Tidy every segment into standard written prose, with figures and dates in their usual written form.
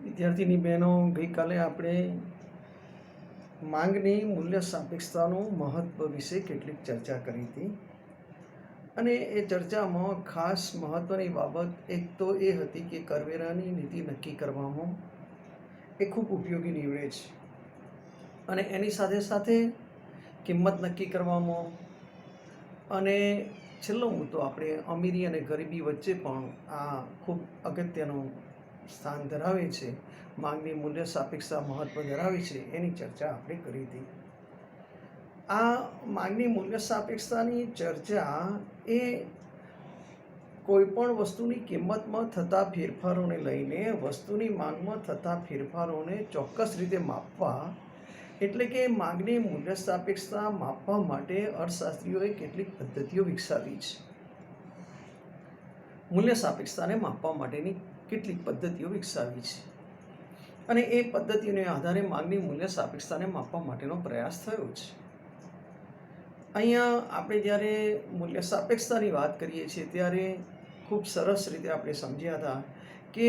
વિદ્યાર્થીની બહેનો, ગઈકાલે આપણે માંગની મૂલ્ય સાપેક્ષતાનું મહત્વ વિશે કેટલીક ચર્ચા કરી હતી અને એ ચર્ચામાં ખાસ મહત્વની બાબત એક તો એ હતી કે કરવેરાની નીતિ નક્કી કરવામાં એ ખૂબ ઉપયોગી નીવડે છે અને એની સાથે સાથે કિંમત નક્કી કરવામાં અને છેલ્લો મુદ્દો આપણે અમીરી અને ગરીબી વચ્ચે પણ આ ખૂબ અગત્યનું સ્થાન ધરાવે છે, માંગની મૂલ્ય સાપેક્ષતા મહત્વ ધરાવે છે, એની ચર્ચા આપણે કરી હતી. આ માંગની મૂલ્ય સાપેક્ષતાની ચર્ચા એ કોઈપણ વસ્તુની કિંમતમાં થતા ફેરફારોને લઈને વસ્તુની માંગમાં થતા ફેરફારોને ચોક્કસ રીતે માપવા, એટલે કે માંગની મૂલ્ય સાપેક્ષતા માપવા માટે અર્થશાસ્ત્રીઓએ કેટલીક પદ્ધતિઓ વિકસાવી છે. મૂલ્ય સાપેક્ષતાને માપવા માટેની કેટલીક પદ્ધતિઓ વિકસાવી છે અને એ પદ્ધતિઓને આધારે માંગની મૂલ્ય સાપેક્ષતાને માપવા માટેનો પ્રયાસ થયો છે. અહીંયા આપણે જ્યારે મૂલ્ય સાપેક્ષતાની વાત કરીએ છીએ ત્યારે ખૂબ સરસ રીતે આપણે સમજ્યા હતા કે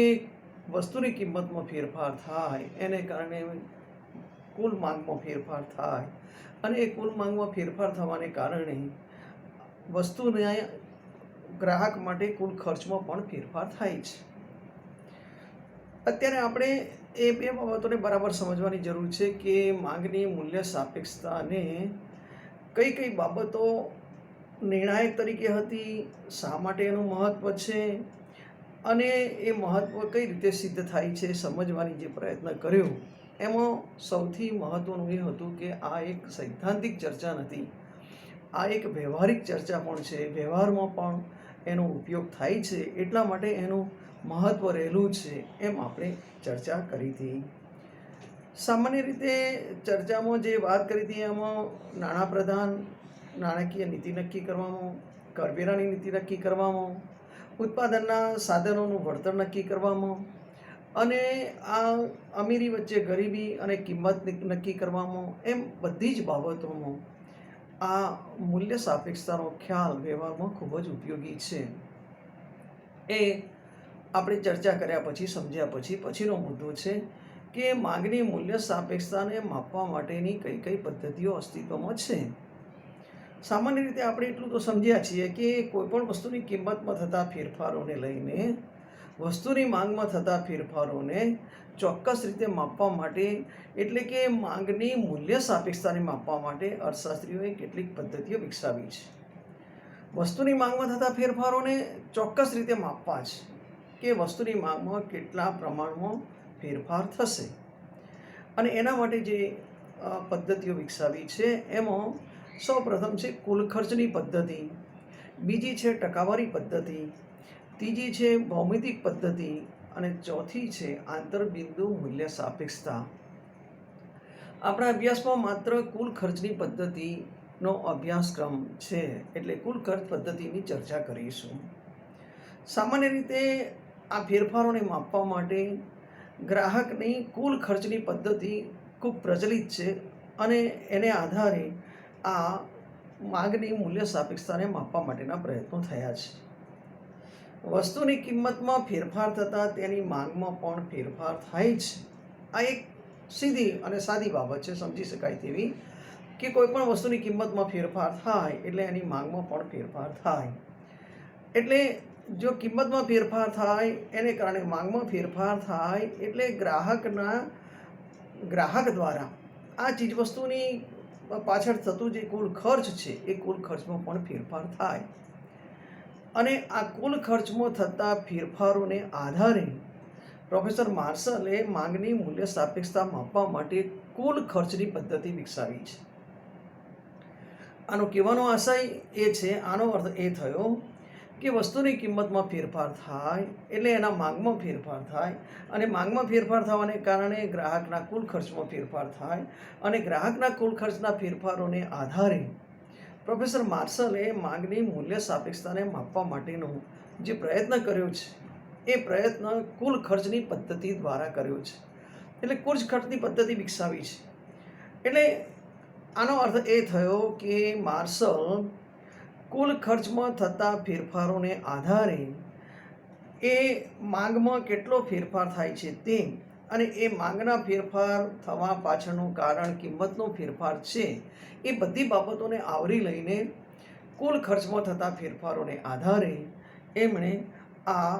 વસ્તુની કિંમતમાં ફેરફાર થાય એને કારણે કુલ માંગમાં ફેરફાર થાય અને એ કુલ માંગમાં ફેરફાર થવાને કારણે વસ્તુના ગ્રાહક માટે કુલ ખર્ચમાં પણ ફેરફાર થાય છે. અત્યારે આપણે એ બે બાબતોને બરાબર સમજવાની જરૂર છે કે માંગની મૂલ્ય સાપેક્ષતાને કઈ કઈ બાબતો નિર્ણાયક તરીકે હતી, શા માટે એનું મહત્ત્વ છે અને એ મહત્ત્વ કઈ રીતે સિદ્ધ થાય છે સમજવાની જે પ્રયત્ન કર્યો એમાં સૌથી મહત્ત્વનું એ હતું કે આ એક સૈદ્ધાંતિક ચર્ચા નથી, આ એક વ્યવહારિક ચર્ચા પણ છે. વ્યવહારમાં પણ એનો ઉપયોગ થાય છે, એટલા માટે એનું મહત્ત્વ રહેલું છે એમ આપણે ચર્ચા કરી હતી. સામાન્ય રીતે ચર્ચામાં જે વાત કરી હતી એમાં નાણાં પ્રધાન નાણાકીય નીતિ નક્કી કરવામાં, કરવેરાની નીતિ નક્કી કરવામાં, ઉત્પાદનના સાધનોનું વળતર નક્કી કરવામાં અને આ અમીરી વચ્ચે ગરીબી અને કિંમત નક્કી કરવામાં, એમ બધી જ બાબતોમાં આ મૂલ્ય સાપેક્ષતાનો ખ્યાલ વ્યવહારમાં ખૂબ જ ઉપયોગી છે. એ આપણે ચર્ચા કર્યા પછી સમજ્યા પછીનો મુદ્દો છે કે માંગની મૂલ્ય સાપેક્ષતાને માપવા માટેની કઈ કઈ પદ્ધતિઓ અસ્તિત્વમાં છે. સામાન્ય રીતે આપણે એટલું તો સમજ્યા છીએ કે કોઈપણ વસ્તુની કિંમતમાં થતા ફેરફારોને લઈને વસ્તુની માંગમાં થતા ફેરફારોને ચોક્કસ રીતે માપવા માટે, એટલે કે માંગની મૂલ્ય સાપેક્ષતાને માપવા માટે અર્થશાસ્ત્રીઓએ કેટલીક પદ્ધતિઓ વિકસાવી છે. વસ્તુની માંગમાં થતા ફેરફારોને ચોક્કસ રીતે માપવા છે કે વસ્તુની માંગમાં કેટલા પ્રમાણમાં ફેરફાર થશે અને એના માટે જે પદ્ધતિઓ વિકસાવી છે એમાં સૌપ્રથમ છે કુલ ખર્ચની પદ્ધતિ, બીજી છે ટકાવારી પદ્ધતિ, ત્રીજી છે ભૌમિતિક પદ્ધતિ અને ચોથી છે આંતરબિંદુ મૂલ્ય સાપેક્ષતા. આપણા અભ્યાસમાં માત્ર કુલ ખર્ચની પદ્ધતિનો અભ્યાસક્રમ છે, એટલે કુલ ખર્ચ પદ્ધતિની ચર્ચા કરીશું. સામાન્ય રીતે આ ફેરફારોને માપવા માટે ગ્રાહકની કુલ ખર્ચની પદ્ધતિ ખૂબ પ્રચલિત છે અને એને આધારે આ માંગની મૂલ્ય સાપેક્ષતાને માપવા માટેના પ્રયત્નો થયા છે. વસ્તુની કિંમતમાં ફેરફાર થતાં તેની માંગમાં પણ ફેરફાર થાય છે. આ એક સીધી અને સાદી બાબત છે, સમજી શકાય તેવી, કે કોઈ પણ વસ્તુની કિંમતમાં ફેરફાર થાય એટલે એની માંગમાં પણ ફેરફાર થાય. એટલે જો કિંમતમાં ફેરફાર થાય એને કારણે માંગમાં ફેરફાર થાય એટલે ગ્રાહક દ્વારા આ ચીજવસ્તુની પાછળ થતું જે કુલ ખર્ચ છે એ કુલ ખર્ચમાં પણ ફેરફાર થાય અને આ કુલ ખર્ચમાં થતા ફેરફારોને આધારે પ્રોફેસર માર્શલે માંગની મૂલ્ય સાપેક્ષતા માપવા માટે કુલ ખર્ચની પદ્ધતિ વિકસાવી છે. આનો કહેવાનો આશય એ છે, આનો અર્થ એ થયો કે વસ્તુની કિંમતમાં ફેરફાર થાય એટલે એના માંગમાં ફેરફાર થાય અને માંગમાં ફેરફાર થવાને કારણે ગ્રાહકના કુલ ખર્ચમાં ફેરફાર થાય અને ગ્રાહકના કુલ ખર્ચના ફેરફારોને આધારે પ્રોફેસર માર્શલે માંગની મૂલ્ય સાપેક્ષતાને માપવા માટેનો જે પ્રયત્ન કર્યો છે એ પ્રયત્ન કુલ ખર્ચની પદ્ધતિ દ્વારા કર્યો છે. એટલે કુલ ખર્ચની પદ્ધતિ વિકસાવી છે. એટલે આનો અર્થ એ થયો કે માર્શલ કુલ ખર્ચમાં થતા ફેરફારોને આધારે એ માંગમાં કેટલો ફેરફાર થાય છે તે અને એ માંગના ફેરફાર થવા પાછળનું કારણ કિંમતનો ફેરફાર છે. એ બધી બાબતોને આવરી લઈને કુલ ખર્ચમાં થતા ફેરફારોને આધારે એમણે આ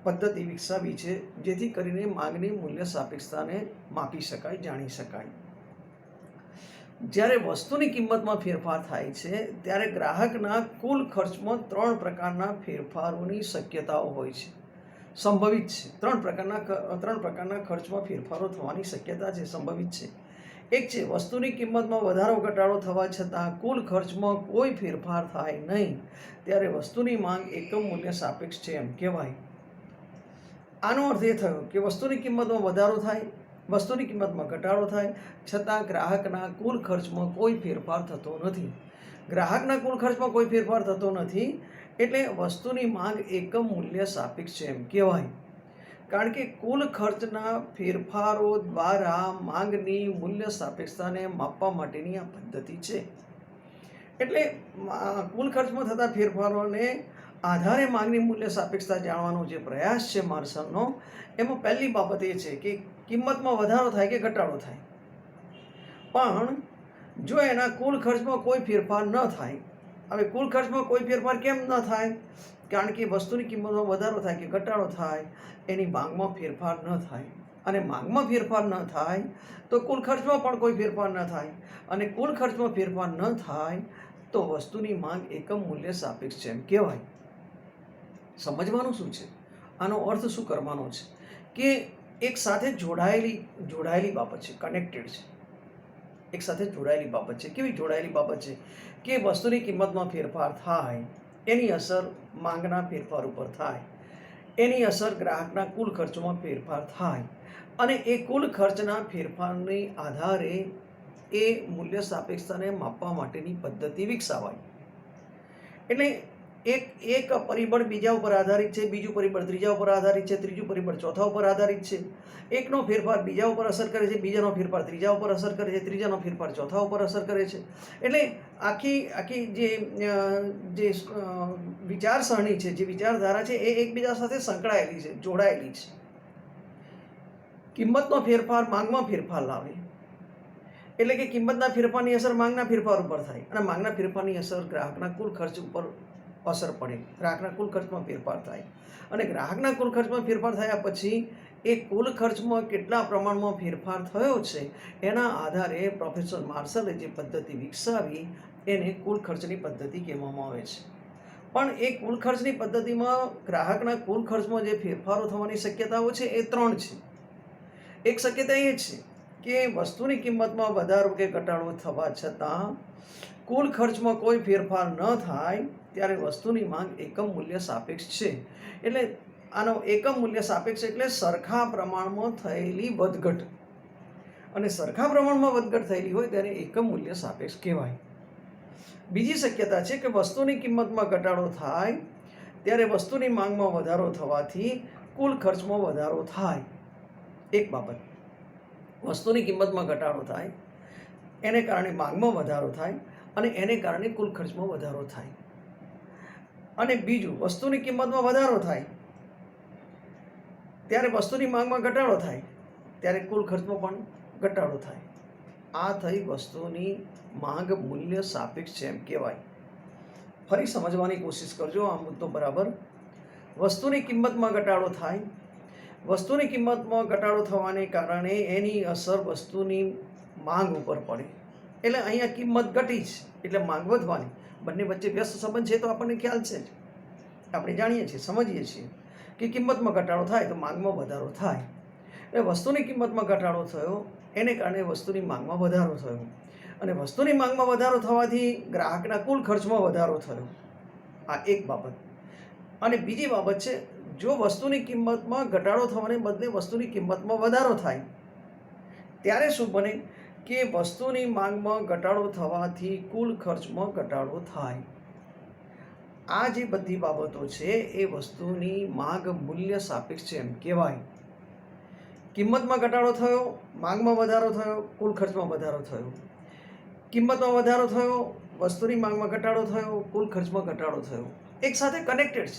પદ્ધતિ વિકસાવી છે, જેથી કરીને માંગની મૂલ્ય સાપેક્ષતાને માપી શકાય, જાણી શકાય. જ્યારે વસ્તુની કિંમતમાં ફેરફાર થાય છે ત્યારે ગ્રાહકના કુલ ખર્ચમાં 3 પ્રકારના ફેરફારોની શક્યતાઓ હોય છે, સંભવિત છે. 3 પ્રકારના ખર્ચમાં ફેરફારો થવાની શક્યતા છે, સંભવિત છે. એક છે વસ્તુની કિંમતમાં વધારો ઘટાડો થવા છતાં કુલ ખર્ચમાં કોઈ ફેરફાર થાય નહીં, ત્યારે વસ્તુની માંગ એકમ મૂલ્ય સાપેક્ષ છે એમ કહેવાય. આનો અર્થ એ થયો કે વસ્તુની કિંમતમાં વધારો થાય, વસ્તુની કિંમતમાં ઘટાડો થાય છતાં ગ્રાહકના કુલ ખર્ચમાં કોઈ ફેરફાર થતો નથી. ગ્રાહકના કુલ ખર્ચમાં કોઈ ફેરફાર થતો નથી એટલે વસ્તુની માંગ એકમ મૂલ્ય સાપેક્ષ છે એમ કહેવાય. કારણ કે કુલ ખર્ચના ફેરફારો દ્વારા માંગની મૂલ્ય સાપેક્ષતાને માપવા માટેની આ પદ્ધતિ છે. એટલે કુલ ખર્ચમાં થતા ફેરફારોને આધારે માંગની મૂલ્ય સાપેક્ષતા જાણવાનો જે પ્રયાસ છે માર્શલનો, એમાં પહેલી બાબત એ છે કે કિંમતમાં વધારો થાય કે ઘટાડો થાય, પણ જો એના કુલ ખર્ચમાં કોઈ ફેરફાર ન થાય. હવે કુલ ખર્ચમાં કોઈ ફેરફાર કેમ ન થાય? કારણ કે વસ્તુની કિંમતમાં વધારો થાય કે ઘટાડો થાય એની માંગમાં ફેરફાર ન થાય, અને માંગમાં ફેરફાર ન થાય તો કુલ ખર્ચમાં પણ કોઈ ફેરફાર ન થાય, અને કુલ ખર્ચમાં ફેરફાર ન થાય તો વસ્તુની માંગ એકમ મૂલ્ય સાપેક્ષ છે એમ કહેવાય. સમજવાનું શું છે, આનો અર્થ શું કરવાનો છે કે એક સાથે જોડાયેલી બાબત છે, કનેક્ટેડ છે. એક સાથે જોડાયેલી બાબત છે. કેવી જોડાયેલી બાબત છે કે વસ્તુની કિંમતમાં ફેરફાર થાય એની અસર માંગના ફેરફાર ઉપર થાય, એની અસર ગ્રાહકના કુલ ખર્ચમાં ફેરફાર થાય, અને એ કુલ ખર્ચના ફેરફારની આધારે એ મૂલ્ય સાપેક્ષતાને માપવા માટેની પદ્ધતિ વિકસાવાય. એટલે એક પરિબળ બીજા ઉપર આધારિત છે, બીજું પરિબળ ત્રીજા ઉપર આધારિત છે, ત્રીજું પરિબળ ચોથા ઉપર આધારિત છે. એકનો ફેરફાર બીજા ઉપર અસર કરે છે, બીજાનો ફેરફાર ત્રીજા ઉપર અસર કરે છે, ત્રીજાનો ફેરફાર ચોથા ઉપર અસર કરે છે. એટલે આખી જે વિચારસરણી છે, જે વિચારધારા છે, એ એકબીજા સાથે સંકળાયેલી છે, જોડાયેલી છે. કિંમતનો ફેરફાર માંગમાં ફેરફાર લાવે, એટલે કે કિંમતના ફેરફારની અસર માંગના ફેરફાર ઉપર થાય, અને માંગના ફેરફારની અસર ગ્રાહકના કુલ ખર્ચ ઉપર અસર પડે, ગ્રાહકના કુલ ખર્ચમાં ફેરફાર થાય, અને ગ્રાહકના કુલ ખર્ચમાં ફેરફાર થયા પછી એ કુલ ખર્ચમાં કેટલા પ્રમાણમાં ફેરફાર થયો છે એના આધારે પ્રોફેસર માર્શલે જે પદ્ધતિ વિકસાવી એને કુલ ખર્ચની પદ્ધતિ કહેવામાં આવે છે. પણ એ કુલ ખર્ચની પદ્ધતિમાં ગ્રાહકના કુલ ખર્ચમાં જે ફેરફારો થવાની શક્યતાઓ છે એ 3 છે. એક શક્યતા એ છે કે વસ્તુની કિંમતમાં વધારો કે ઘટાડો થવા છતાં કુલ ખર્ચમાં કોઈ ફેરફાર ન થાય ત્યારે વસ્તુની માંગ એકમ મૂલ્ય સાપેક્ષ છે. એટલે આનો એકમ મૂલ્ય સાપેક્ષ એટલે સરખા પ્રમાણમાં થયેલી વધઘટ, અને સરખા પ્રમાણમાં વધઘટ થયેલી હોય ત્યારે એકમ મૂલ્ય સાપેક્ષ કહેવાય. બીજી શક્યતા છે કે વસ્તુની કિંમતમાં ઘટાડો થાય ત્યારે વસ્તુની માંગમાં વધારો થવાથી કુલ ખર્ચમાં વધારો થાય. એક બાબત, વસ્તુની કિંમતમાં ઘટાડો થાય એને કારણે માંગમાં વધારો થાય, અને એને કારણે કુલ ખર્ચમાં વધારો થાય. અને બીજું, વસ્તુની કિંમતમાં વધારો થાય ત્યારે વસ્તુની માંગમાં ઘટાડો થાય ત્યારે કુલ ખર્ચમાં પણ ઘટાડો થાય. આ થઈ વસ્તુની માંગ મૂલ્ય સાપેક્ષ છે એમ કહેવાય. ફરી સમજવાની કોશિશ કરજો આ મુદ્દો બરાબર. વસ્તુની કિંમતમાં ઘટાડો થાય, વસ્તુની કિંમતમાં ઘટાડો થવાને કારણે એની અસર વસ્તુની માંગ ઉપર પડે. એટલે અહીંયા કિંમત ઘટી છે એટલે માંગ વધવાની. બંને વચ્ચે વ્યસ્ત સંબંધ છે તો આપણને ખ્યાલ છે જ, આપણે જાણીએ છીએ, સમજીએ છીએ કે કિંમતમાં ઘટાડો થાય તો માંગમાં વધારો થાય. એટલે વસ્તુની કિંમતમાં ઘટાડો થયો એને કારણે વસ્તુની માંગમાં વધારો થયો, અને વસ્તુની માંગમાં વધારો થવાથી ગ્રાહકના કુલ ખર્ચમાં વધારો થયો. આ એક બાબત. અને બીજી બાબત છે, જો વસ્તુની કિંમતમાં ઘટાડો થવાને બદલે વસ્તુની કિંમતમાં વધારો થાય ત્યારે શું બને કે વસ્તુની માંગમાં ઘટાડો થવાથી કુલ ખર્ચમાં ઘટાડો થાય. આ જે બધી બાબતો છે એ વસ્તુની માંગ મૂલ્ય સાપેક્ષ છે એમ કહેવાય. કિંમતમાં ઘટાડો થયો, માંગમાં વધારો થયો, કુલ ખર્ચમાં વધારો થયો. કિંમતમાં વધારો થયો, વસ્તુની માંગમાં ઘટાડો થયો, કુલ ખર્ચમાં ઘટાડો થયો. એક સાથે કનેક્ટેડ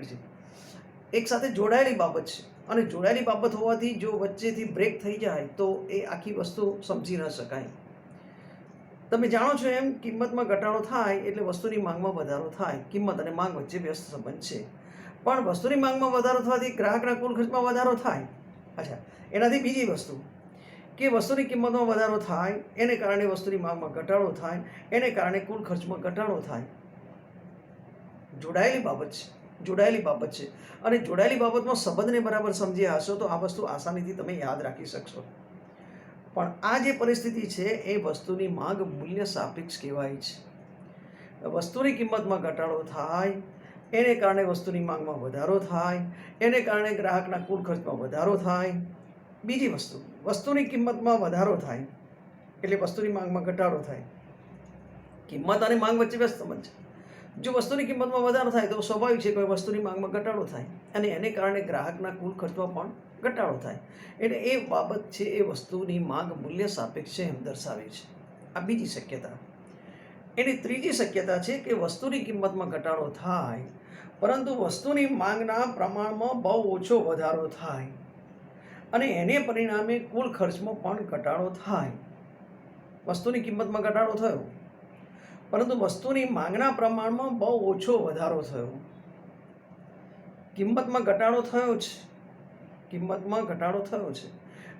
છે, એક સાથે જોડાયેલી બાબત છે, અને જોડાયેલી બાબત હોવાથી જો વચ્ચેથી બ્રેક થઈ જાય તો એ આખી વસ્તુ સમજી ન શકાય. તમે જાણો છો એમ કિંમતમાં ઘટાડો થાય એટલે વસ્તુની માંગમાં વધારો થાય. કિંમત અને માંગ વચ્ચે વ્યસ્ત સંબંધ છે. પણ વસ્તુની માંગમાં વધારો થવાથી ગ્રાહકના કુલ ખર્ચમાં વધારો થાય. અચ્છા, એનાથી બીજી વસ્તુ કે વસ્તુની કિંમતમાં વધારો થાય એને કારણે વસ્તુની માંગમાં ઘટાડો થાય, એને કારણે કુલ ખર્ચમાં ઘટાડો થાય. જોડાયેલી બાબત છે, જોડાયેલી બાબત છે. અને જોડાયેલી બાબતમાં સંબંધને બરાબર સમજ્યા હશો તો આ વસ્તુ આસાનીથી તમે યાદ રાખી શકશો. પણ આ જે પરિસ્થિતિ છે એ વસ્તુની માંગ મૂલ્ય સાપેક્ષ કહેવાય છે. વસ્તુની કિંમતમાં ઘટાડો થાય એને કારણે વસ્તુની માંગમાં વધારો થાય, એને કારણે ગ્રાહકના કુલ ખર્ચમાં વધારો થાય. બીજી વસ્તુ, વસ્તુની કિંમતમાં વધારો થાય એટલે વસ્તુની માંગમાં ઘટાડો થાય. કિંમત અને માંગ વચ્ચે વ્યસ્ત સંબંધ છે. જો વસ્તુની કિંમતમાં વધારો થાય તો સ્વાભાવિક છે કે વસ્તુની માંગમાં ઘટાડો થાય અને એને કારણે ગ્રાહકના કુલ ખર્ચમાં પણ ઘટાડો થાય. એટલે એ બાબત છે એ વસ્તુની માંગ મૂલ્ય સાપેક્ષ છે એમ દર્શાવે છે. આ બીજી શક્યતા. એની ત્રીજી શક્યતા છે કે વસ્તુની કિંમતમાં ઘટાડો થાય પરંતુ વસ્તુની માંગના પ્રમાણમાં બહુ ઓછો વધારો થાય અને એને પરિણામે કુલ ખર્ચમાં પણ ઘટાડો થાય. વસ્તુની કિંમતમાં ઘટાડો થયો પરંતુ વસ્તુની માંગના પ્રમાણમાં બહુ ઓછો વધારો થયો. કિંમતમાં ઘટાડો થયો છે, કિંમતમાં ઘટાડો થયો છે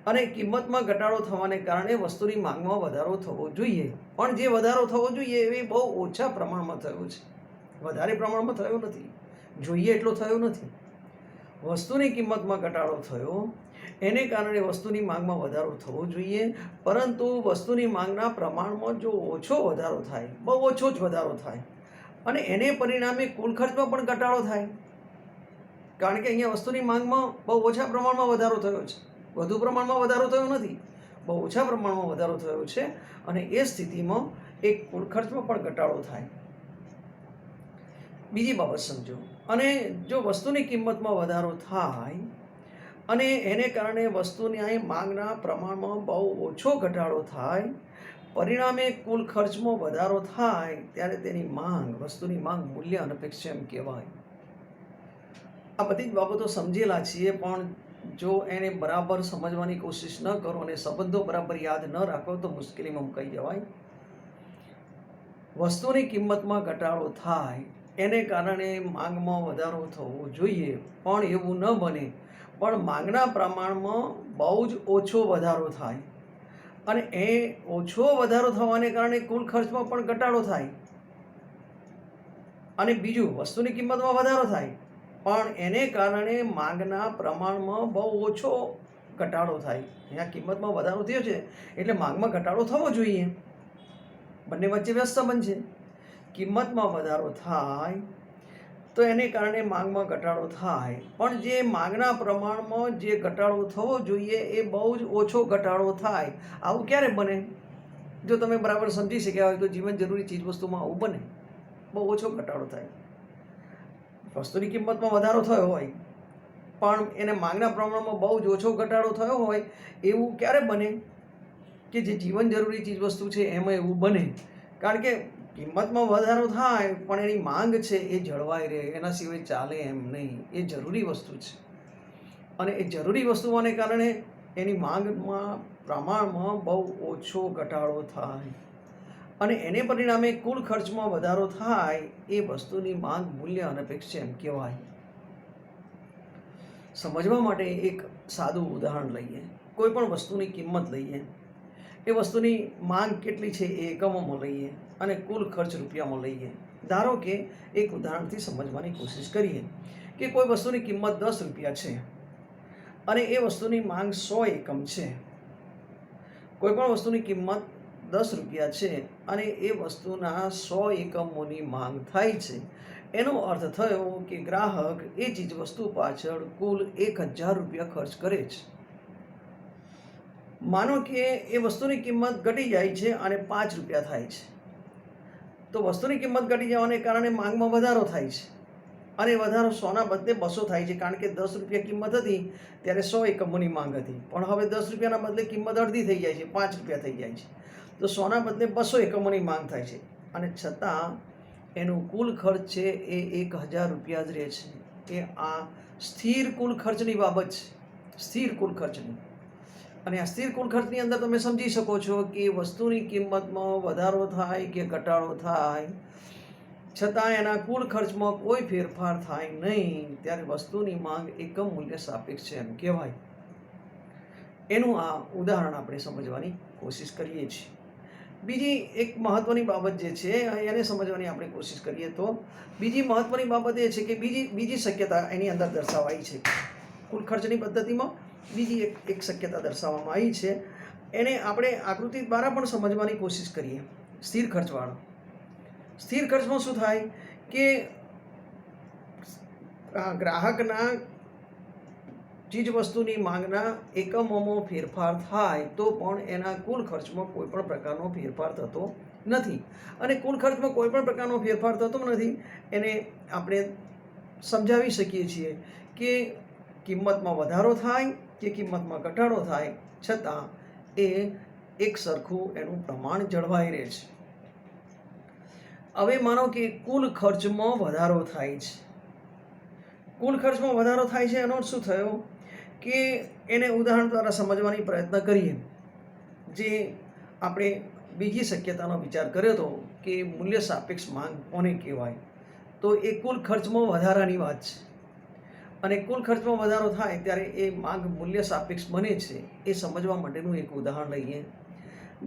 અને કિંમતમાં ઘટાડો થવાને કારણે વસ્તુની માંગમાં વધારો થવો જોઈએ, પણ જે વધારો થવો જોઈએ એ બહુ ઓછા પ્રમાણમાં થયો છે. વધારે પ્રમાણમાં થયો નથી, જોઈએ એટલો થયો નથી. વસ્તુની કિંમતમાં ઘટાડો થયો એને કારણે વસ્તુની માંગમાં વધારો થવો જોઈએ, પરંતુ વસ્તુની માંગના પ્રમાણમાં જો ઓછો વધારો થાય, બહુ ઓછો જ વધારો થાય અને એને પરિણામે કુલ ખર્ચમાં પણ ઘટાડો થાય. કારણ કે અહીંયા વસ્તુની માંગમાં બહુ ઓછા પ્રમાણમાં વધારો થયો છે, વધુ પ્રમાણમાં વધારો થયો નથી, બહુ ઓછા પ્રમાણમાં વધારો થયો છે અને એ સ્થિતિમાં એક કુલ ખર્ચમાં પણ ઘટાડો થાય. બીજી બાબત સમજો. અને જો વસ્તુની કિંમતમાં વધારો થાય અને એને કારણે વસ્તુની માંગના પ્રમાણમાં બહુ ઓછો ઘટાડો થાય, પરિણામે કુલ ખર્ચમાં વધારો થાય ત્યારે તેની માંગ, વસ્તુની માંગ મૂલ્ય અનપેક્ષ એમ કહેવાય. આ બધી જ બાબતો સમજેલા છીએ, પણ જો એને બરાબર સમજવાની કોશિશ ન કરો અને સંબંધો બરાબર યાદ ન રાખો તો મુશ્કેલીમાં મુકાઈ જવાય. વસ્તુની કિંમતમાં ઘટાડો થાય એને કારણે માંગમાં વધારો થવો જોઈએ, પણ એવું ન બને, પણ માંગના પ્રમાણમાં બહુ જ ઓછો વધારો થાય અને એ ઓછો વધારો થવાને કારણે કુલ ખર્ચમાં પણ ઘટાડો થાય. અને બીજું, વસ્તુની કિંમતમાં વધારો થાય પણ એને કારણે માંગના પ્રમાણમાં બહુ ઓછો ઘટાડો થાય. અહીંયા કિંમતમાં વધારો થયો છે એટલે માંગમાં ઘટાડો થવો જોઈએ. બંને વચ્ચે વ્યસ્ત સંબંધ છે. કિંમતમાં વધારો થાય તો એને કારણે માંગમાં ઘટાડો થાય, પણ જે માંગના પ્રમાણમાં જે ઘટાડો થવો જોઈએ એ બહુ જ ઓછો ઘટાડો થાય. આવું ક્યારે બને? જો તમે બરાબર સમજી શક્યા હોય તો જીવન જરૂરી ચીજવસ્તુમાં આવું બને, બહુ ઓછો ઘટાડો થાય. વસ્તુની કિંમતમાં વધારો થયો હોય પણ એને માંગના પ્રમાણમાં બહુ જ ઓછો ઘટાડો થયો હોય, એવું ક્યારે બને? કે જે જીવન જરૂરી ચીજવસ્તુ છે એમાં એવું બને. કારણ કે કિંમતમાં વધારો થાય પણ એની માંગ છે એ જળવાઈ રહે, એના સિવાય ચાલે એમ નહીં. એ જરૂરી વસ્તુ છે અને એ જરૂરી વસ્તુઓને કારણે એની માંગમાં પ્રમાણમાં બહુ ઓછો ઘટાડો થાય અને એને પરિણામે કુલ ખર્ચમાં વધારો થાય. એ વસ્તુની માંગ મૂલ્ય અનપેક્ષ એમ કહેવાય. સમજવા માટે એક સાદું ઉદાહરણ લઈએ. કોઈ પણ વસ્તુની કિંમત લઈએ, એ વસ્તુની માંગ કેટલી છે એ એકમોમાં લઈએ અને કુલ ખર્ચ રૂપિયામાં લઈએ. ધારો કે એક ઉદાહરણથી સમજવાની કોશિશ કરીએ કે કોઈ વસ્તુની કિંમત 10 રૂપિયા છે અને એ વસ્તુની માંગ 100 એકમ છે. કોઈ પણ વસ્તુની કિંમત 10 રૂપિયા છે અને એ વસ્તુના 100 એકમોની માંગ થાય છે. એનો અર્થ થયો કે ગ્રાહક એ ચીજવસ્તુ પાછળ કુલ 1000 રૂપિયા ખર્ચ કરે છે. માનો કે એ વસ્તુની કિંમત ઘટી જાય છે અને 5 રૂપિયા થાય છે. તો વસ્તુની કિંમત ઘટી જવાને કારણે માંગમાં વધારો થાય છે અને વધારો 100ના બદલે 200 થાય છે. કારણ કે 10 રૂપિયા કિંમત હતી ત્યારે 100 એકમોની માંગ હતી, પણ હવે 10 રૂપિયાના બદલે કિંમત અડધી થઈ જાય છે, 5 રૂપિયા થઈ જાય છે. તો 100ના બદલે 200 એકમોની માંગ થાય છે અને છતાં એનું કુલ ખર્ચ છે એ 1000 રૂપિયા જ રહે છે. એ આ સ્થિર કુલ ખર્ચની બાબત છે. સ્થિર કુલ ખર્ચની. અને આ સ્થિર કુલ ખર્ચની અંદર તમે સમજી શકો છો કે વસ્તુની કિંમતમાં વધારો થાય કે ઘટાડો થાય છતાં એના કુલ ખર્ચમાં કોઈ ફેરફાર થાય નહીં, ત્યારે વસ્તુની માંગ એકમ મૂલ્ય સાપેક્ષ છે એમ કહેવાય. એનું આ ઉદાહરણ આપણે સમજવાની કોશિશ કરીએ છીએ. બીજી એક મહત્ત્વની બાબત જે છે એને સમજવાની આપણે કોશિશ કરીએ તો બીજી મહત્ત્વની બાબત એ છે કે બીજી શક્યતા એની અંદર દર્શાવાઈ છે. કુલ ખર્ચની પદ્ધતિમાં બીજી એક શક્યતા દર્શાવવામાં આવી છે. એને આપણે આકૃતિ દ્વારા પણ સમજવાની કોશિશ કરીએ. સ્થિર ખર્ચવાળો. સ્થિર ખર્ચમાં શું થાય કે ગ્રાહકના ચીજ વસ્તુની માંગના એકમોમાં ફેરફાર થાય તો પણ એના કુલ ખર્ચમાં કોઈ પણ પ્રકારનો ફેરફાર થતો નથી. અને કુલ ખર્ચમાં કોઈ પણ પ્રકારનો ફેરફાર થતો નથી એને આપણે સમજાવી શકીએ છીએ કે કિંમતમાં વધારો થાય કે કિંમતમાં ઘટાડો થાય છતાં એ એક સરખું એનું પ્રમાણ જળવાઈ રહે છે. હવે માનો કે કુલ ખર્ચમાં વધારો થાય છે. કુલ ખર્ચમાં વધારો થાય છે એનો શું થયો કે એને ઉદાહરણ દ્વારા સમજવાની પ્રયત્ન કરીએ. જે આપણે બીજી શક્યતાનો વિચાર કર્યો હતો કે મૂલ્ય સાપેક્ષ માંગ કોને કહેવાય, તો એ કુલ ખર્ચમાં વધારાની વાત છે. અને કુલ ખર્ચમાં વધારો થાય ત્યારે એ માંગ મૂલ્ય સાપેક્ષ બને છે એ સમજવા માટેનું એક ઉદાહરણ લઈએ.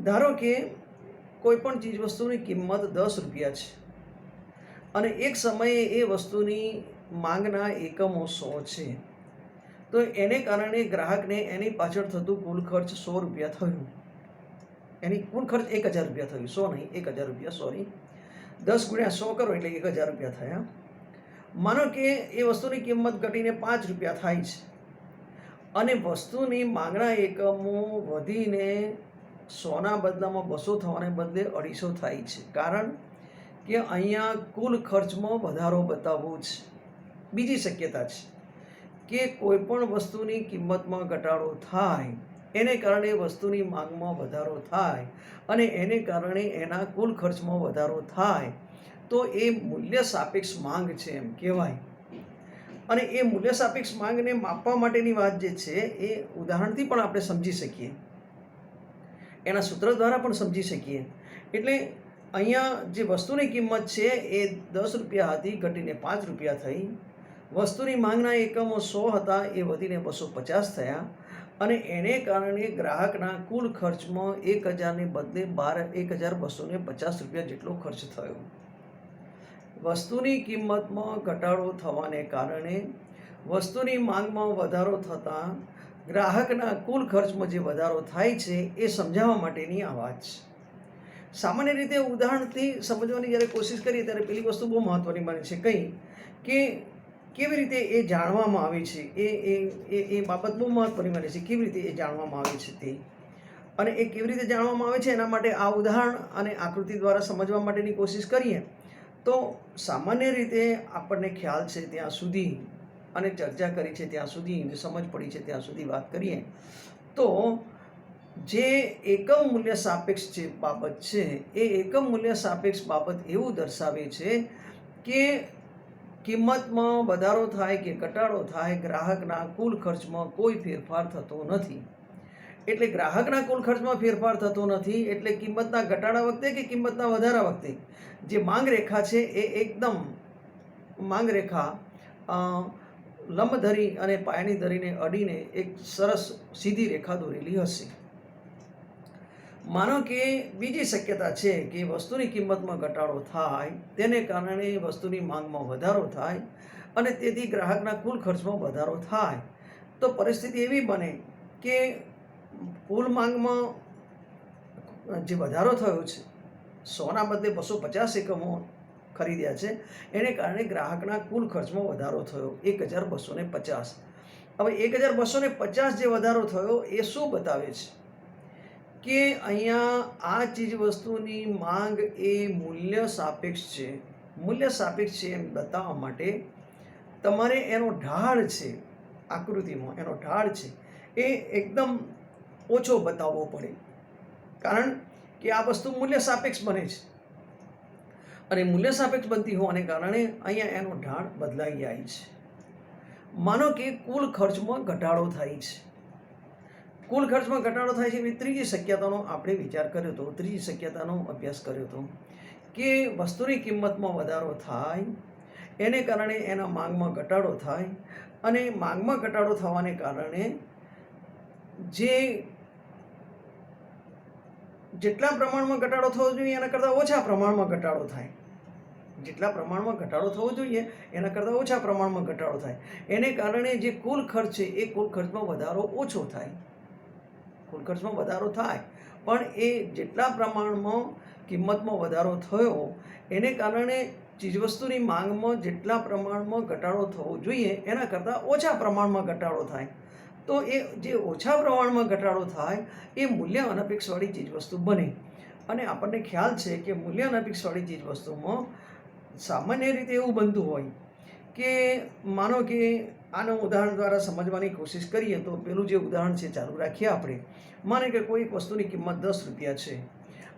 ધારો કે કોઈ પણ ચીજ વસ્તુની કિંમત 10 રૂપિયા છે અને એક સમયે એ વસ્તુની માંગના એકમો 100 છે, તો એને કારણે ગ્રાહકને એની પાછળ થતું કુલ ખર્ચ 100 રૂપિયા થયું. એની કુલ ખર્ચ 1000 રૂપિયા થયું, 100 નહીં, 1000 રૂપિયા, સોરી. 10 × 100 કરો એટલે 1000 રૂપિયા થયા. માનો કે એ વસ્તુની કિંમત ઘટીને 5 રૂપિયા થાય છે અને વસ્તુની માંગના એકમો વધીને 100ના બદલામાં 200 થવાને બદલે 250 થાય છે. કારણ કે અહીંયા કુલ ખર્ચમાં વધારો બતાવવો છે. બીજી શક્યતા છે કે કોઈ પણ વસ્તુની કિંમતમાં ઘટાડો થાય એને કારણે વસ્તુની માંગમાં વધારો થાય અને એને કારણે એના કુલ ખર્ચમાં વધારો થાય તો એ મૂલ્ય સાપેક્ષ માંગ છે એમ કહેવાય. અને એ મૂલ્ય સાપેક્ષ માંગને માપવા માટેની વાત જે છે એ ઉદાહરણથી પણ આપણે સમજી શકીએ, એના સૂત્ર દ્વારા પણ સમજી શકીએ. એટલે અહીંયા જે વસ્તુની કિંમત છે એ 10 રૂપિયા હતી, ઘટીને 5 રૂપિયા થઈ. વસ્તુની માંગના એકમો 100 હતા, એ વધીને 250 થયા અને એને કારણે ગ્રાહકના કુલ ખર્ચમાં 1000ને બદલે 1250 રૂપિયા જેટલો ખર્ચ થયો. વસ્તુની કિંમતમાં ઘટાડો થવાને કારણે વસ્તુની માંગમાં વધારો થતાં ગ્રાહકના કુલ ખર્ચમાં જે વધારો થાય છે એ સમજાવવા માટેની આ વાત છે. સામાન્ય રીતે ઉદાહરણથી સમજવાની જ્યારે કોશિશ કરીએ ત્યારે પેલી વસ્તુ બહુ મહત્ત્વની બને છે. કંઈ કે કેવી રીતે એ જાણવામાં આવે છે એ બાબત બહુ મહત્ત્વની બને છે. કેવી રીતે એ જાણવામાં આવે છે તે, અને એ કેવી રીતે જાણવામાં આવે છે એના માટે આ ઉદાહરણ અને આકૃતિ દ્વારા સમજવા માટેની કોશિશ કરીએ તો સામાન્ય રીતે આપણને ખ્યાલ છે ત્યાં સુધી અને ચર્ચા કરી છે ત્યાં સુધી, સમજ પડી છે ત્યાં સુધી વાત કરીએ તો જે એકમ મૂલ્ય સાપેક્ષ જે બાબત છે એ એકમ મૂલ્ય સાપેક્ષ બાબત એવું દર્શાવે છે કે કિંમતમાં વધારો થાય કે ઘટાડો થાય ગ્રાહકના કુલ ખર્ચમાં કોઈ ફેરફાર થતો નથી. એટલે ગ્રાહકના કુલ ખર્ચમાં ફેરફાર થતો નથી એટલે કિંમતના ઘટાડા વખતે કે કિંમતના વધારા વખતે જે માંગ રેખા છે એ એકદમ માંગ રેખા લંબ ધરી અને પાયાની ધરીને અડીને એક સરસ સીધી રેખા દોરેલી હશે. માનો કે બીજી શક્યતા છે કે વસ્તુની કિંમતમાં ઘટાડો થાય તેને કારણે વસ્તુની માંગમાં વધારો થાય અને તેથી ગ્રાહકના કુલ ખર્ચમાં વધારો થાય, તો પરિસ્થિતિ એવી બને કે કુલ માંગમાં જે વધારો થયો છે 100ના બદલે 250 એકમો ખરીદ્યા છે એને કારણે ગ્રાહકના કુલ ખર્ચમાં વધારો થયો 1250. હવે 1250 જે વધારો થયો એ શું બતાવે છે કે અહીંયા આ ચીજ વસ્તુની માંગ એ મૂલ્ય સાપેક્ષ છે. મૂલ્ય સાપેક્ષ છે એમ બતાવવા માટે તમારે એનો ઢાળ છે, આકૃતિમાં એનો ઢાળ છે એ એકદમ ઓછો બતાવવો પડે. કારણ કે આ વસ્તુ મૂલ્ય સાપેક્ષ બને છે અને મૂલ્ય સાપેક્ષ બનતી હોવાને કારણે અહીંયા એનો ઢાળ બદલાઈ જાય છે. માનો કે કુલ ખર્ચમાં ઘટાડો થાય છે. કુલ ખર્ચમાં ઘટાડો થાય છે એવી ત્રીજી શક્યતાનો આપણે વિચાર કર્યો હતો, ત્રીજી શક્યતાનો અભ્યાસ કર્યો હતો કે વસ્તુની કિંમતમાં વધારો થાય, એને કારણે એના માંગમાં ઘટાડો થાય, અને માંગમાં ઘટાડો થવાને કારણે જેટલા પ્રમાણમાં ઘટાડો થવો જોઈએ એના કરતાં ઓછા પ્રમાણમાં ઘટાડો થાય. જેટલા પ્રમાણમાં ઘટાડો થવો જોઈએ એના કરતાં ઓછા પ્રમાણમાં ઘટાડો થાય. એને કારણે જે કુલ ખર્ચ છે એ કુલ ખર્ચમાં વધારો ઓછો થાય. કુલ ખર્ચમાં વધારો થાય પણ એ જેટલા પ્રમાણમાં કિંમતમાં વધારો થયો એને કારણે ચીજવસ્તુની માંગમાં જેટલા પ્રમાણમાં ઘટાડો થવો જોઈએ એના કરતાં ઓછા પ્રમાણમાં ઘટાડો થાય. તો એ જે ઓછા પ્રમાણમાં ઘટાડો થાય એ મૂલ્ય અનપેક્ષવાળી ચીજવસ્તુ બને. અને આપણને ખ્યાલ છે કે મૂલ્ય અનપેક્ષવાળી ચીજવસ્તુમાં સામાન્ય રીતે એવું બનતું હોય કે માનો કે આનું ઉદાહરણ દ્વારા સમજવાની કોશિશ કરીએ તો પેલું જે ઉદાહરણ છે ચાલુ રાખીએ આપણે. માને કે કોઈ વસ્તુની કિંમત 10 રૂપિયા છે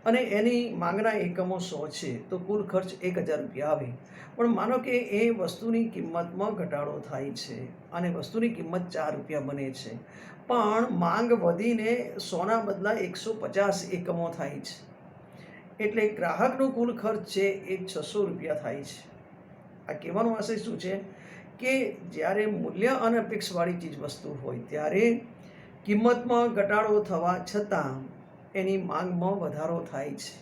અને એની માંગના એકમો 100 છે તો કુલ ખર્ચ 1000 રૂપિયા આવે. પણ માનો કે એ વસ્તુની કિંમતમાં ઘટાડો થાય છે અને વસ્તુની કિંમત 4 રૂપિયા બને છે, પણ માંગ વધીને 100ના બદલા 150 એકમો થાય છે. એટલે ગ્રાહકનો કુલ ખર્ચ છે એ 600 રૂપિયા થાય છે. આ કહેવાનો આશય શું છે કે જ્યારે મૂલ્ય અનપેક્ષવાળી ચીજ વસ્તુ હોય ત્યારે કિંમતમાં ઘટાડો થવા છતાં એની માંગમાં વધારો થાય છે,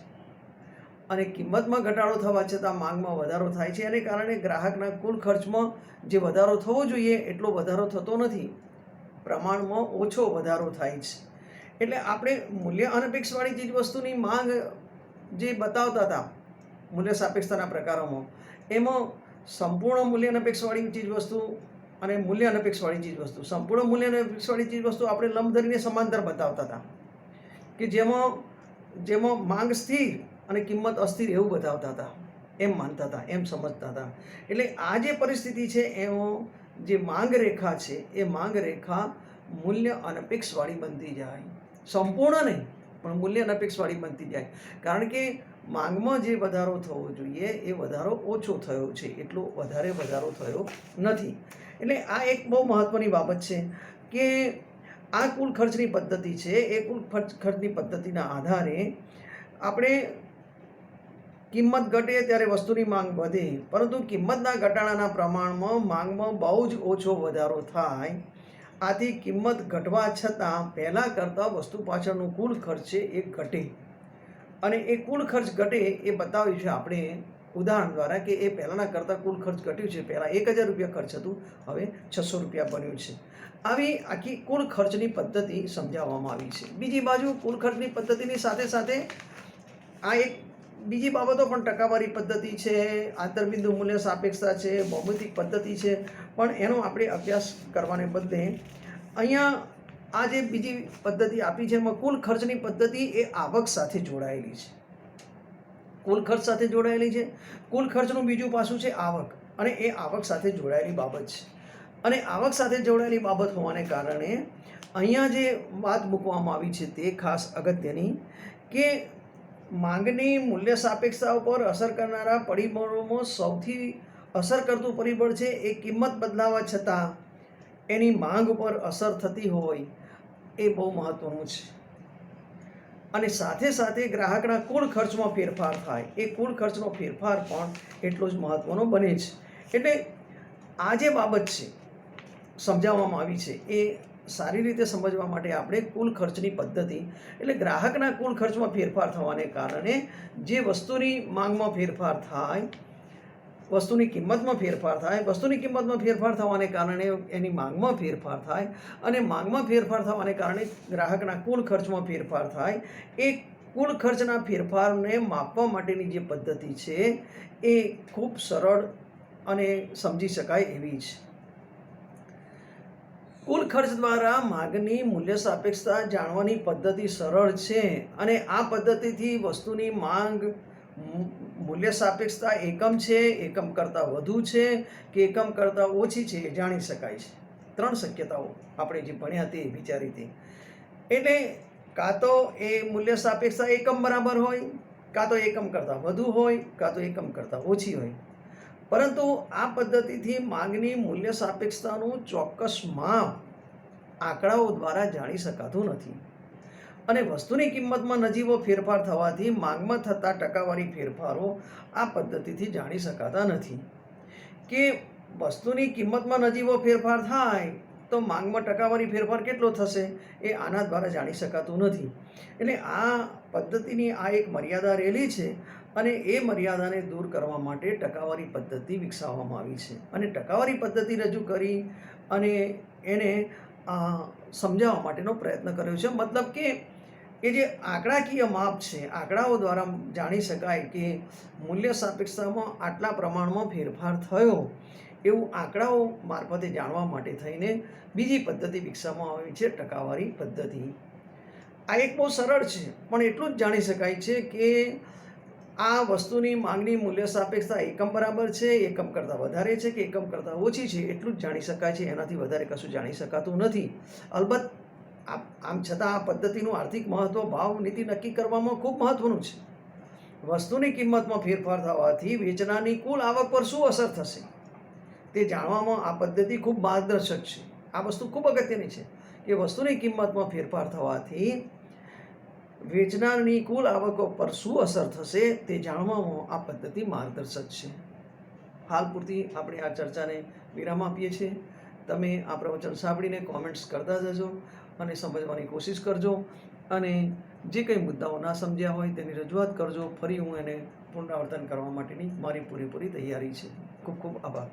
અને કિંમતમાં ઘટાડો થવા છતાં માંગમાં વધારો થાય છે. એને કારણે ગ્રાહકના કુલ ખર્ચમાં જે વધારો થવો જોઈએ એટલો વધારો થતો નથી, પ્રમાણમાં ઓછો વધારો થાય છે. એટલે આપણે મૂલ્ય અનપેક્ષવાળી ચીજ વસ્તુની માંગ જે બતાવતા હતા મૂલ્ય સાપેક્ષતાના પ્રકારોમાં, એમાં સંપૂર્ણ મૂલ્ય અનપેક્ષવાળી ચીજ વસ્તુ અને મૂલ્ય અનપેક્ષવાળી ચીજ વસ્તુ, સંપૂર્ણ મૂલ્ય અનપેક્ષવાળી ચીજ વસ્તુ આપણે લંબ ધરીને સમાંતર બતાવતા હતા કે જેમાં માંગ સ્થિર અને કિંમત અસ્થિર એવું બતાવતા હતા, એમ માનતા હતા, એમ સમજતા હતા. એટલે આ જે પરિસ્થિતિ છે એમાં જે માંગ રેખા છે એ માંગ રેખા મૂલ્ય અનપેક્ષવાળી બનતી જાય. સંપૂર્ણ નહીં પણ મૂલ્ય અનપેક્ષવાળી બનતી જાય, કારણ કે માંગમાં જે વધારો થવો જોઈએ એ વધારો ઓછો થયો છે, એટલો વધારે વધારો થયો નથી. એટલે આ એક બહુ મહત્ત્વની બાબત છે કે આ કુલ ખર્ચની પદ્ધતિ છે એ કુલ ખર્ચની પદ્ધતિના આધારે આપણે કિંમત ઘટે ત્યારે વસ્તુની માંગ વધે, પરંતુ કિંમતના ઘટાડાના પ્રમાણમાં માંગમાં બહુ જ ઓછો વધારો થાય. આથી કિંમત ઘટવા છતાં પહેલાં કરતાં વસ્તુ પાછળનું કુલ ખર્ચ છે એ ઘટે, અને એ કુલ ખર્ચ ઘટે એ બતાવ્યું છે આપણે ઉદાહરણ દ્વારા કે એ પહેલાંના કરતાં કુલ ખર્ચ ઘટ્યું છે. પહેલાં 1000 રૂપિયા ખર્ચ હતું, હવે 600 રૂપિયા બન્યું છે. આવી આખી કુલ ખર્ચની પદ્ધતિ સમજાવવામાં આવી છે. બીજી બાજુ કુલ ખર્ચની પદ્ધતિની સાથે સાથે આ એક બીજી બાબતો પણ ટકાવારી પદ્ધતિ છે, આંતરબિંદુ મૂલ્ય સાપેક્ષતા છે, ભૌમિતિક પદ્ધતિ છે, પણ એનો આપણે અભ્યાસ કરવાને બદલે અહીંયા આ જે બીજી પદ્ધતિ આપી છે એમાં કુલ ખર્ચની પદ્ધતિ એ આવક સાથે જોડાયેલી છે. કુલ ખર્ચ સાથે જોડાયેલી છે. કુલ ખર્ચનું બીજું પાસું છે આવક, અને એ આવક સાથે જોડાયેલી બાબત છે. અને આવક સાથે જોડાયેલી બાબત હોવાને કારણે અહીંયા જે વાત મૂકવામાં આવી છે તે ખાસ અગત્યની કે માંગની મૂલ્ય સાપેક્ષતા ઉપર અસર કરનારા પરિબળોમાં સૌથી અસર કરતું પરિબળ છે એ કિંમત બદલાવા છતાં એની માંગ ઉપર અસર થતી હોય એ બહુ મહત્ત્વનું છે. અને સાથે સાથે ગ્રાહકના કુલ ખર્ચમાં ફેરફાર થાય, એ કુલ ખર્ચનો ફેરફાર પણ એટલો જ મહત્ત્વનો બને છે. એટલે આ જે બાબત છે સમજાવવામાં આવી છે એ સારી રીતે સમજવા માટે આપણે કુલ ખર્ચની પદ્ધતિ એટલે ગ્રાહકના કુલ ખર્ચમાં ફેરફાર થવાને કારણે જે વસ્તુની માંગમાં ફેરફાર થાય, વસ્તુની કિંમતમાં ફેરફાર થાય, વસ્તુની કિંમતમાં ફેરફાર થવાને કારણે એની માંગમાં ફેરફાર થાય, અને માંગમાં ફેરફાર થવાને કારણે ગ્રાહકના કુલ ખર્ચમાં ફેરફાર થાય. એ કુલ ખર્ચના ફેરફારને માપવા માટેની જે પદ્ધતિ છે એ ખૂબ સરળ અને સમજી શકાય એવી છે. કુલ ખર્ચ દ્વારા માંગની મૂલ્ય સાપેક્ષતા જાણવાની પદ્ધતિ સરળ છે, અને આ પદ્ધતિથી વસ્તુની માંગ મૂલ્ય સાપેક્ષતા એકમ છે, એકમ કરતાં વધુ છે કે એકમ કરતાં ઓછી છે એ જાણી શકાય છે. 3 શક્યતાઓ આપણે જે ભણ્યા તે વિચારી હતી. એટલે કાં તો એ મૂલ્ય સાપેક્ષતા એકમ બરાબર હોય, કાં તો એકમ કરતાં વધુ હોય, કાં તો એકમ કરતાં ઓછી હોય. પરંતુ આ પદ્ધતિથી માંગની મૂલ્ય સાપેક્ષતાનું ચોક્કસ માપ આંકડાઓ દ્વારા જાણી શકાતું નથી અને વસ્તુની કિંમતમાં નજીવો ફેરફાર થવાથી માંગમાં થતા ટકાવારી ફેરફારો આ પદ્ધતિથી જાણી શકાતા નથી કે વસ્તુની કિંમતમાં નજીવો ફેરફાર થાય તો માંગમાં ટકાવારી ફેરફાર કેટલો થશે એ આના દ્વારા જાણી શકાતું નથી. એટલે આ પદ્ધતિની આ એક મર્યાદા રહેલી છે અને એ મર્યાદાને દૂર કરવા માટે ટકાવારી પદ્ધતિ વિકસાવવામાં આવી છે અને ટકાવારી પદ્ધતિ રજૂ કરી અને એને સમજાવવા માટેનો પ્રયત્ન કર્યો છે. મતલબ કે એ જે આંકડાકીય માપ છે, આંકડાઓ દ્વારા જાણી શકાય કે મૂલ્ય સાપેક્ષતામાં આટલા પ્રમાણમાં ફેરફાર થયો એવું આંકડાઓ મારફતે જાણવા માટે થઈને બીજી પદ્ધતિ વિકસાવવામાં આવી છે, ટકાવારી પદ્ધતિ. આ એક બહુ સરળ છે, પણ એટલું જ જાણી શકાય છે કે આ વસ્તુની માંગની મૂલ્ય સાપેક્ષતા એકમ બરાબર છે, એકમ કરતાં વધારે છે કે એકમ કરતાં ઓછી છે એટલું જ જાણી શકાય છે. એનાથી વધારે કશું જાણી શકાતું નથી. અલબત્ત આમ છતાં આ પદ્ધતિનું આર્થિક મહત્ત્વ ભાવ નીતિ નક્કી કરવામાં ખૂબ મહત્ત્વનું છે. વસ્તુની કિંમતમાં ફેરફાર થવાથી વેચનારની કુલ આવક પર શું અસર થશે તે જાણવામાં આ પદ્ધતિ ખૂબ માર્ગદર્શક છે. આ વસ્તુ ખૂબ અગત્યની છે કે વસ્તુની કિંમતમાં ફેરફાર થવાથી વેચનારની કુલ આવકો પર શું અસર થશે તે જાણવામાં આ પદ્ધતિ માર્ગદર્શક છે. હાલ પૂરતી આપણે આ ચર્ચાને વિરામ આપીએ છીએ. તમે આ પ્રવચન સાંભળીને કોમેન્ટ્સ કરતા જજો અને સમજવાની કોશિશ કરજો અને જે કંઈ મુદ્દાઓ ના સમજ્યા હોય તેની રજૂઆત કરજો. ફરી હું એને પુનરાવર્તન કરવા માટેની મારી પૂરેપૂરી તૈયારી છે. ખૂબ ખૂબ આભાર.